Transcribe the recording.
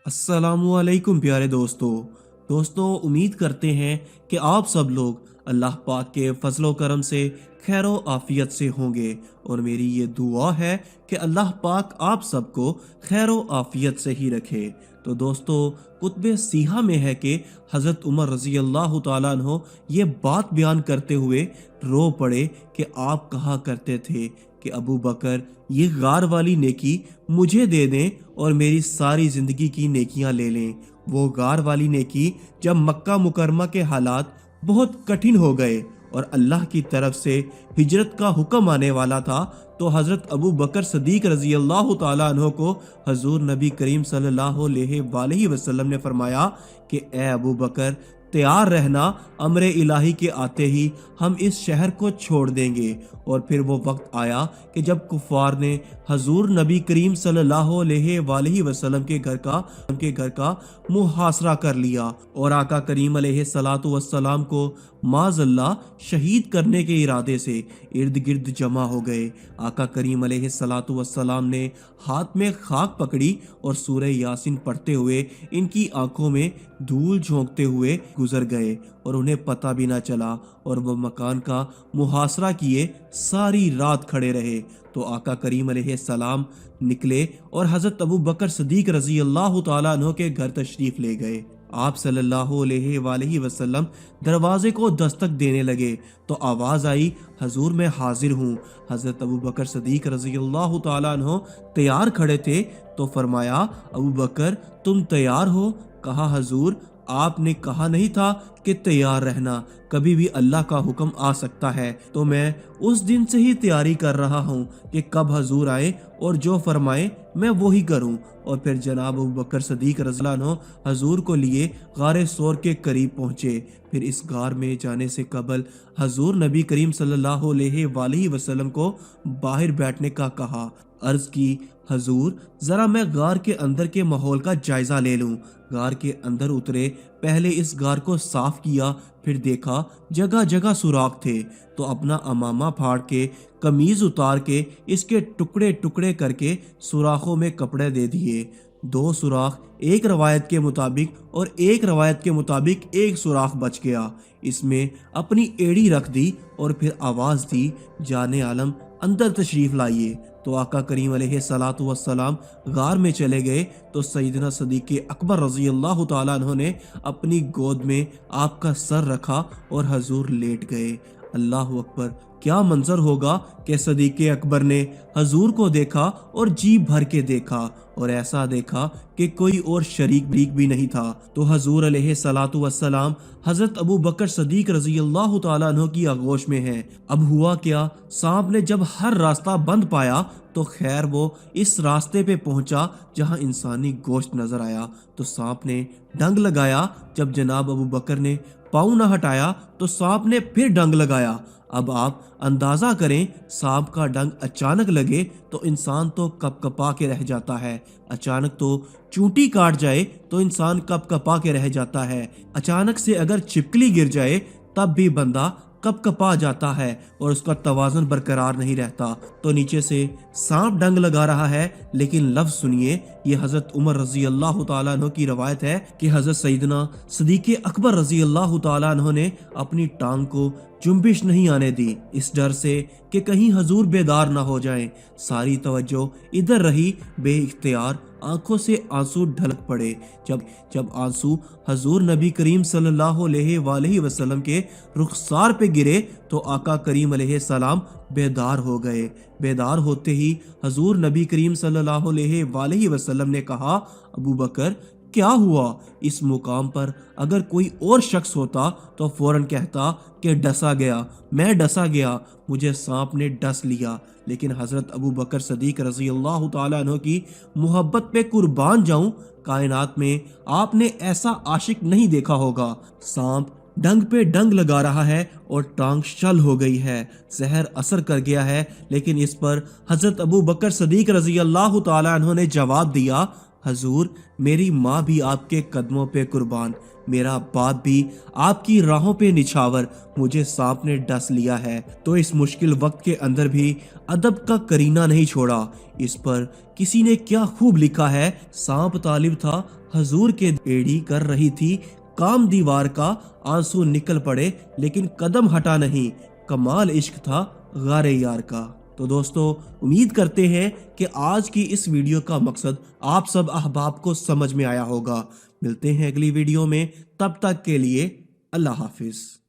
अस्सलामुअलैकुम प्यारे दोस्तों उम्मीद करते हैं कि आप सब लोग अल्लाह पाक के फजलो करम से खैरो आफियत से होंगे। और मेरी ये दुआ है कि अल्लाह पाक आप सबको खैरो आफियत से ही रखे। तो दोस्तों, कुतबे सीहा में है कि हज़रत उमर रज़ी अल्लाह ताला अन्हो ये बात बयान करते हुए रो पड़े कि आप कहा करते थे कि अबू बकर, ये गार वाली नेकी मुझे दे दें और मेरी सारी ज़िंदगी की नेकियां ले लें। वो गार वाली नेकी जब मक्का मुकरमा के हालात बहुत कठिन हो गए और अल्लाह की तरफ से हिजरत का हुक्म आने वाला था, तो हज़रत अबू बकर सदीक रज़ी अल्लाह ताला अन्हो को हजूर नबी करीम सल्लल्लाहु अलैहि वसल्लम ने फरमाया कि ए अबू बकर, तैयार रहना, अमरे इलाही के आते ही हम इस शहर को छोड़ देंगे। और फिर वो वक्त आया कि जब कुफार ने हजूर नबी करीम सल्लल्लाहु अलैहि वसल्लम के घर का मुहासरा कर लिया और आका करीम अलैहिस्सलातु वस्सलाम को माज़ल्ला शहीद करने के इरादे से इर्द गिर्द जमा हो गए। आका करीम अलैहिस्सलातु वस्सलाम ने हाथ में खाक पकड़ी और सूरह यासीन पढ़ते हुए इनकी आंखों में धूल झोंकते हुए गुजर गए और उन्हें पता भी ना चला, और वह मकान का मुहासरा किए सारी रात खड़े रहे। तो आका करीम अलैहिस्सलाम निकले और हज़रत अबू बकर सदीक रज़ी अल्लाह ताला अन्हो के घर तशरीफ़ ले गए। आप सल्लल्लाहु अलैहि वसल्लम दरवाजे को दस्तक देने लगे तो आवाज़ आई, हजूर मैं हाजिर हूँ। हज़रत अबू बकर सदीक रज़ी अल्लाह ताला अन्हो तैयार खड़े थे तो फरमाया, अबू बकर तुम तैयार हो? कहा, हजूर आपने कहा नहीं था कि तैयार रहना, कभी भी अल्लाह का हुक्म आ सकता है। तो मैं उस दिन से ही तैयारी कर रहा हूँ कि कब हजूर आए और जो फरमाए मैं वो ही करूँ। और फिर जनाब अबू बकर सदीक रज़ी अल्लाह अन्हो हजूर को लिए गारे सौर के करीब पहुँचे। फिर इस गार में जाने से कबल हजूर नबी करीम सल्लल्लाहु अलैहि वसल्लम को बाहर बैठने का कहा। अर्ज की, हजूर ज़रा मैं गार के अंदर के माहौल का जायज़ा ले लूँ। गार के अंदर उतरे, पहले इस गार को साफ किया, फिर देखा जगह जगह सुराख थे, तो अपना अमामा फाड़ के कमीज उतार के इसके टुकड़े टुकड़े करके सुराखों में कपड़े दे दिए। दो सुराख एक रवायत के मुताबिक और एक रवायत के मुताबिक एक सुराख बच गया। इसमें अपनी एड़ी रख दी और फिर आवाज़ दी, जाने आलम अंदर तशरीफ़ लाइए। तो आका करीम अलैहिस्सलातु वस्सलाम गार में चले गए तो सैयदना सदीक़ अकबर रज़ी अल्लाह ताला अन्हो ने अपनी गोद में आपका सर रखा और हजूर लेट गए। अल्लाह अकबर, क्या मंजर होगा कि सदीक़ अकबर ने हजूर को देखा और जी भर के देखा और ऐसा देखा कि कोई और शरीक भी नहीं था। तो हजूर अलैहिस्सलातु वस्सलाम हज़रत अबू बकर सदीक रज़ी अल्लाह ताला अन्हो की आगोश में हैं। अब हुआ क्या, सांप ने जब हर रास्ता बंद पाया तो खैर वो इस रास्ते पे पहुंचा जहां इंसानी गोश्त नजर आया। तो सांप ने डंग लगाया, जब जनाब अबू बकर ने पाँव न हटाया तो सांप ने फिर डंग लगाया। अब आप अंदाज़ा करें, सांप का डंग अचानक लगे तो इंसान तो कपकपा के रह जाता है, अचानक तो चूंटी काट जाए तो इंसान कपकपा के रह जाता है, अचानक से अगर छिपकली गिर जाए तब भी बंदा कपकपा जाता है और उसका तवाज़ुन बरकरार नहीं रहता। तो नीचे से सांप डंग लगा रहा है, लेकिन लफ्ज़ सुनिए, ये हज़रत उमर रज़ी अल्लाह ताला अन्हो की रवायत है कि हज़रत सैयदना सदीक़ अकबर रज़ी अल्लाह ताला अन्हो ने अपनी टांग को जुम्बिश नहीं आने दी, इस डर से कि कहीं हजूर बेदार ना हो जाएं। सारी तवज्जो इधर रही, बेइख्तियार आंखों से आंसू ढलक पड़े। जब आंसू हजूर नबी करीम सल्लल्लाहु अलैहि वसल्लम के रुखसार पे गिरे तो आका करीम अलैहिस्सलाम बेदार हो गए। बेदार होते ही हजूर नबी करीम सल्लल्लाहु अलैहि वसल्लम ने कहा, अबू बकर क्या हुआ? इस मुकाम पर अगर कोई और शख्स होता तो फौरन कहता कि डसा गया, मैं डसा गया, मुझे सांप ने डस लिया। लेकिन हज़रत अबू बकर सदीक रज़ी अल्लाह ताला अन्हो की मोहब्बत पे कुर्बान जाऊं, कायनात में आपने ऐसा आशिक नहीं देखा होगा। सांप डंग पे डंग लगा रहा है और टांग शल हो गई है, जहर असर कर गया है। लेकिन इस पर हज़रत अबू बकर सदीक रज़ी अल्लाह ताला अन्हो ने जवाब दिया, حضور میری ماں بھی آپ کے قدموں پہ قربان، میرا باپ بھی آپ کی راہوں پہ نچھاور، مجھے سانپ نے ڈس لیا ہے۔ تو اس مشکل وقت کے اندر بھی ادب کا کرینہ نہیں چھوڑا۔ اس پر کسی نے کیا خوب لکھا ہے، سانپ طالب تھا حضور کے ایڑی کر رہی تھی کام دیوار کا، آنسو نکل پڑے لیکن قدم ہٹا نہیں، کمال عشق تھا غار یار کا۔ تو دوستو امید کرتے ہیں کہ آج کی اس ویڈیو کا مقصد آپ سب احباب کو سمجھ میں آیا ہوگا۔ ملتے ہیں اگلی ویڈیو میں، تب تک کے لیے اللہ حافظ۔